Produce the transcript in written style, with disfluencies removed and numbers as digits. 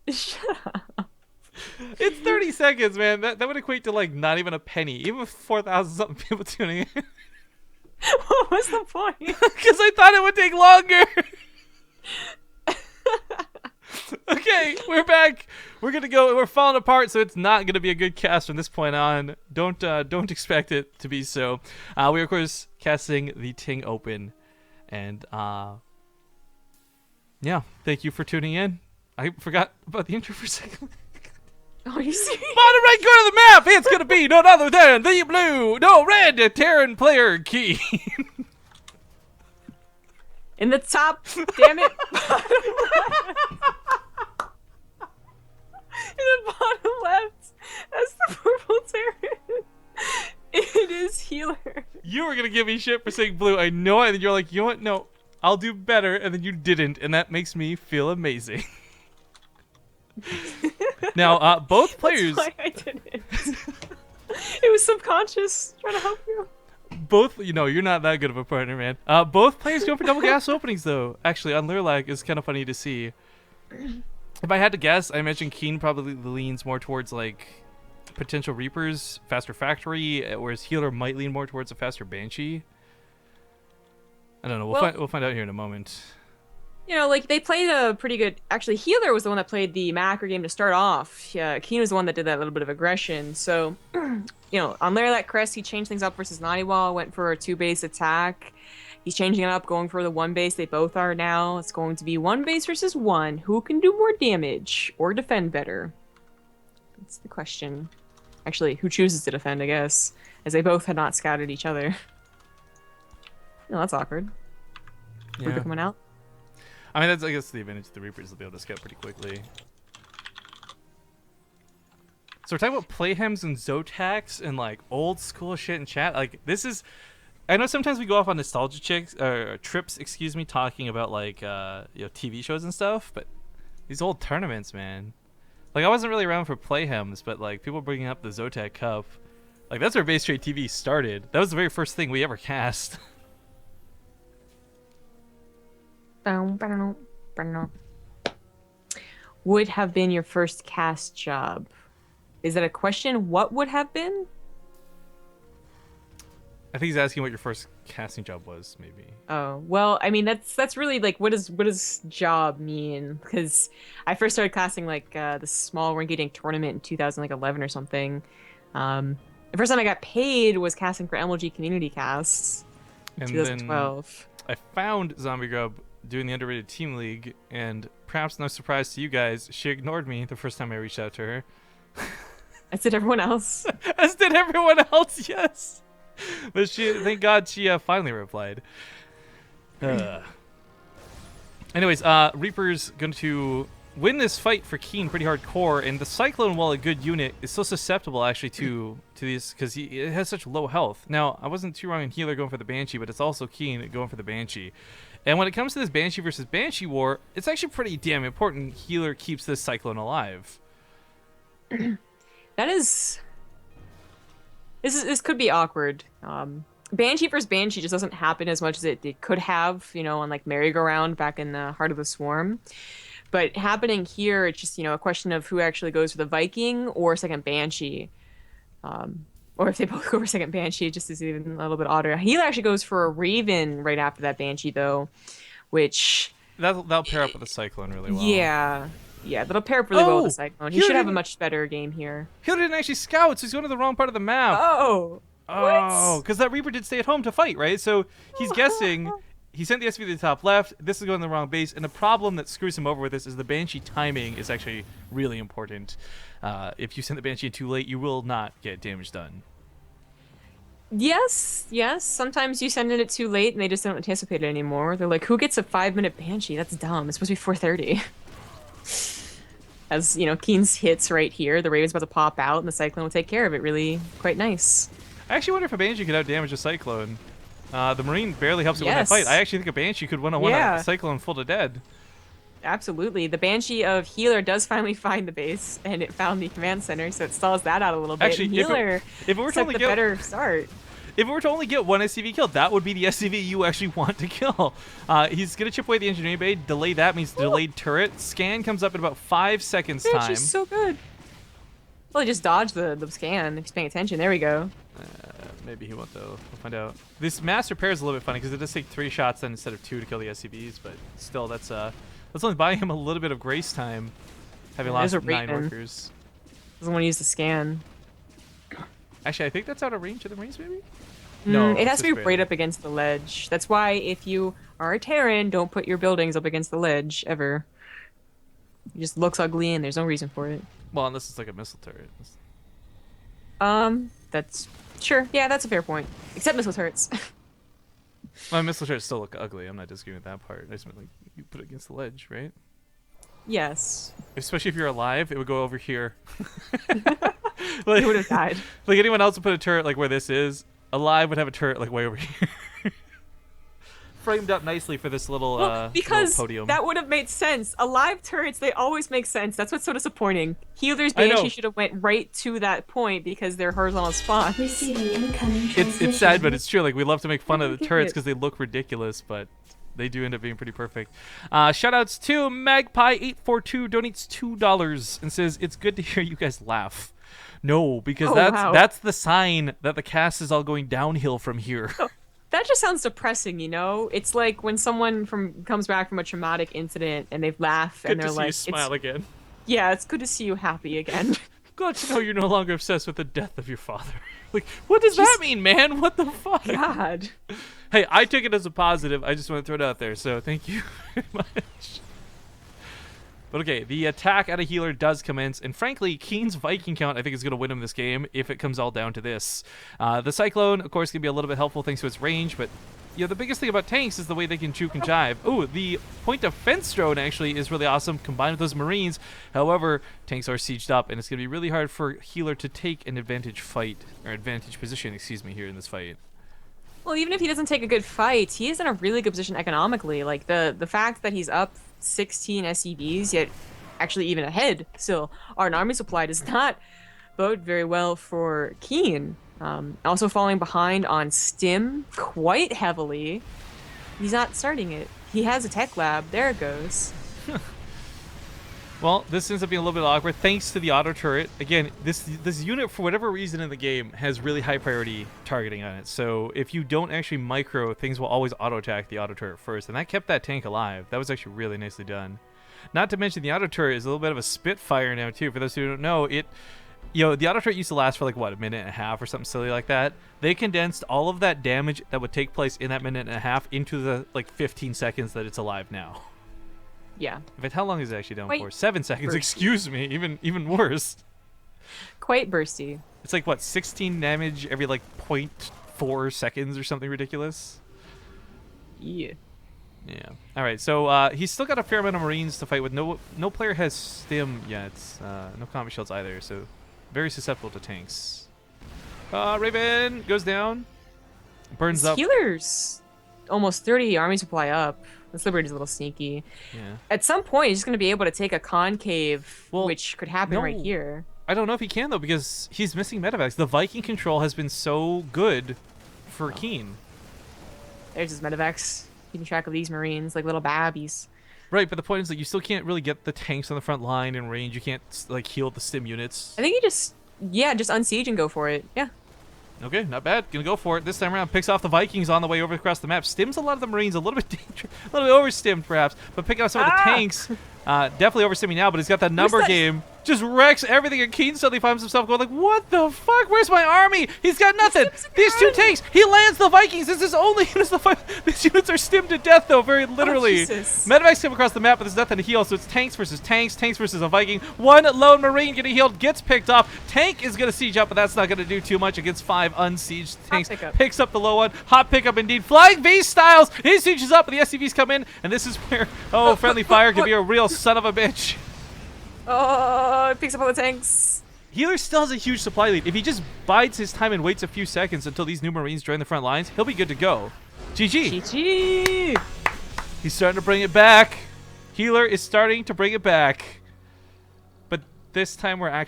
Shut up. It's 30 seconds, man. That would equate to like not even a penny, even with 4,000 something people tuning in. What was the point? Because I thought it would take longer. Okay, we're back. We're gonna go. We're falling apart, so it's not gonna be a good cast from this point on. Don't expect it to be so. We are of course casting the Ting Open, and yeah, thank you for tuning in. I forgot about the intro for a second. Oh, you serious? Bottom right corner of the map, it's gonna be none other than the blue, no red, Terran player KeeN. In the top, damn it. In the bottom left, that's the purple Terran. It is healer. You were gonna give me shit for saying blue. I know it, and you're like, you know what? No, I'll do better, and then you didn't, and that makes me feel amazing. Now, both players. That's why I didn't. It was subconscious, trying to help you. Both, you know, you're not that good of a partner, man. Both players go for double gas openings, though. Actually, on Lurlag, it's kind of funny to see. If I had to guess, I imagine KeeN probably leans more towards like potential Reapers, faster Factory, whereas Healer might lean more towards a faster Banshee. I don't know. We'll find out here in a moment. You know, like, they played a pretty good... Actually, Healer was the one that played the macro game to start off. Yeah, KeeN was the one that did that little bit of aggression. So, you know, on Lair Crest, he changed things up versus Naniwal, went for a 2-base attack. He's changing it up, going for the 1-base. They both are now. It's going to be 1-base versus 1. Who can do more damage or defend better? That's the question. Actually, who chooses to defend, I guess, as they both had not scouted each other. No, that's awkward. Yeah. Reaper coming out. I mean, that's, I guess, the advantage of the Reapers will be able to scout pretty quickly. So we're talking about Playhems and Zotacs and like old school shit in chat. Like, this is, I know sometimes we go off on nostalgia trips, excuse me, talking about like you know, TV shows and stuff, but these old tournaments, man. Like, I wasn't really around for Playhems, but like people bringing up the Zotac Cup, like that's where Base Trade TV started. That was the very first thing we ever cast. Would have been your first cast job. Is that a question? What would have been? I think he's asking what your first casting job was, maybe. Oh, well, I mean, that's really like, what does job mean? Because I first started casting like the small rinky-dink tournament in 2011 or something. The first time I got paid was casting for MLG Community Casts in 2012. Then I found Zombie Grub doing the Underrated Team League, and perhaps no surprise to you guys, she ignored me the first time I reached out to her. As did everyone else. As did everyone else, yes. But thank God she finally replied. Anyways, Reaper's going to win this fight for KeeN pretty hardcore, and the Cyclone, while a good unit, is so susceptible actually to these, because it has such low health. Now, I wasn't too wrong in Healer going for the Banshee, but it's also KeeN going for the Banshee. And when it comes to this Banshee versus Banshee war, it's actually pretty damn important Healer keeps this Cyclone alive. That is... This could be awkward. Banshee versus Banshee just doesn't happen as much as it could have, you know, on like Merry-Go-Round back in the Heart of the Swarm. But happening here, it's just, you know, a question of who actually goes for the Viking or second Banshee. Or if they both go for second Banshee, it just is even a little bit odder. He actually goes for a Raven right after that Banshee, though, which... That'll pair up with the Cyclone really well. Yeah, that'll pair up really well with the Cyclone. He should have a much better game here. Healer didn't actually scout, so he's going to the wrong part of the map. Oh, because that Reaper did stay at home to fight, right? So he's guessing... He sent the SV to the top left. This is going to the wrong base, and the problem that screws him over with this is the Banshee timing is actually really important. If you send the Banshee in too late, you will not get damage done. Yes. Sometimes you send it too late, and they just don't anticipate it anymore. They're like, "Who gets a 5-minute Banshee? That's dumb. It's supposed to be 4:30." As you know, KeeN's hits right here. The Raven's about to pop out, and the Cyclone will take care of it. Really, quite nice. I actually wonder if a Banshee could outdamage a Cyclone. The Marine barely helps it win that fight. I actually think a Banshee could win a Cyclone full to dead. Absolutely. The Banshee of Healer does finally find the base, and it found the command center, so it stalls that out a little bit. Actually, Healer if it were to only the better start. If it were to only get one SCV kill, that would be the SCV you actually want to kill. He's going to chip away the engineering bay. Delay that means delayed turret. Scan comes up in about 5 seconds Dude, time. she's so good. Well, he just dodged the scan if he's paying attention. There we go. Maybe he won't, though. We'll find out. This mass repair is a little bit funny because it does take 3 shots then instead of 2 to kill the SCVs, but still, that's only buying him a little bit of grace time, having lost 9 workers. Doesn't want to use the scan. Actually, I think that's out of range of the Marines, maybe? No, it has to be right up against the ledge. That's why if you are a Terran, don't put your buildings up against the ledge, ever. It just looks ugly and there's no reason for it. Well, unless it's like a missile turret. That's... Sure, yeah, that's a fair point. Except missile turrets. Well, missile turrets still look ugly. I'm not disagreeing with that part. I just meant, like, you put it against the ledge, right? Yes. Especially if you're alive, it would go over here. Like, he would have died. Like, anyone else would put a turret, like, where this is. Alive would have a turret, like, way over here. Framed up nicely for this little, because little podium. That would have made sense. Alive turrets, they always make sense. That's what's so disappointing. Healer's Banshee should have went right to that point because they're horizontal spawns. It's sad, but it's true. Like, we love to make fun of the turrets because they look ridiculous, but they do end up being pretty perfect. Shoutouts to Magpie842 donates $2 and says, "It's good to hear you guys laugh." No, because that's the sign that the cast is all going downhill from here. Oh, that just sounds depressing, you know? It's like when someone comes back from a traumatic incident and they laugh and they're like, "Good to see you smile again." Yeah, it's good to see you happy again. Glad to know you're no longer obsessed with the death of your father. Like, what does that mean, man? What the fuck? God. Hey, I took it as a positive. I just want to throw it out there, so thank you very much. But okay, the attack at a healer does commence, and frankly, KeeN's Viking count I think is going to win him this game if it comes all down to this. The Cyclone, of course, can be a little bit helpful thanks to its range, but the biggest thing about tanks is the way they can juke and jive. Ooh, the point of fence drone actually is really awesome combined with those Marines. However, tanks are sieged up, and it's going to be really hard for healer to take an advantage position, excuse me, here in this fight. Well, even if he doesn't take a good fight, he is in a really good position economically. Like, the fact that he's up 16 SCVs, yet actually even ahead still on army supply does not bode very well for KeeN. Also falling behind on Stim quite heavily. He's not starting it. He has a tech lab. There it goes. Well, this ends up being a little bit awkward thanks to the auto turret. Again, this unit, for whatever reason in the game, has really high priority targeting on it. So if you don't actually micro, things will always auto attack the auto turret first, and that kept that tank alive. That was actually really nicely done. Not to mention the auto turret is a little bit of a spitfire now too. For those who don't know, the auto turret used to last for like what, a minute and a half or something silly like that. They condensed all of that damage that would take place in that minute and a half into the like 15 seconds that it's alive now. Yeah. In fact, how long is it actually down for? 7 seconds. Bursty. Excuse me. Even worse. Quite bursty. It's like what, 16 damage every like 0.4 seconds or something ridiculous. Yeah. Yeah. All right. So he's still got a fair amount of Marines to fight with. No player has Stim yet. No combat shields either. So very susceptible to tanks. Raven goes down. Burns up. Healers. Almost 30 army supply up. This Liberator's a little sneaky. Yeah. At some point, he's going to be able to take a concave, which could happen right here. I don't know if he can, though, because he's missing medevacs. The Viking control has been so good for KeeN. There's his medevacs. Keeping track of these Marines like little babbies. Right, but the point is that you still can't really get the tanks on the front line in range. You can't, like, heal the Stim units. I think he just unsiege and go for it. Yeah. Okay, not bad. Gonna go for it this time around. Picks off the Vikings on the way over across the map. Stims a lot of the Marines, a little bit dangerous, a little bit overstimmed perhaps, but picking off some of the tanks. Definitely overstimming now, but he's got that number game. Just wrecks everything, and KeeN suddenly finds himself going like, what the fuck? Where's my army? He's got nothing. These 2 tanks. He lands the Vikings. This is only units to fight. These units are stimmed to death, though, very literally. Medevacs come across the map, but there's nothing to heal, so it's tanks versus tanks, tanks versus a Viking. 1 lone Marine getting healed, gets picked off. Tank is going to siege up, but that's not going to do too much against 5 unsieged tanks. Picks up the low one. Hot pickup indeed. Flying V styles. He sieges up, and the SCVs come in, and this is where, friendly fire can be a real son of a bitch. Oh, it picks up all the tanks. Healer still has a huge supply lead. If he just bides his time and waits a few seconds until these new Marines join the front lines, he'll be good to go. GG. GG. He's starting to bring it back. Healer is starting to bring it back. But this time we're actually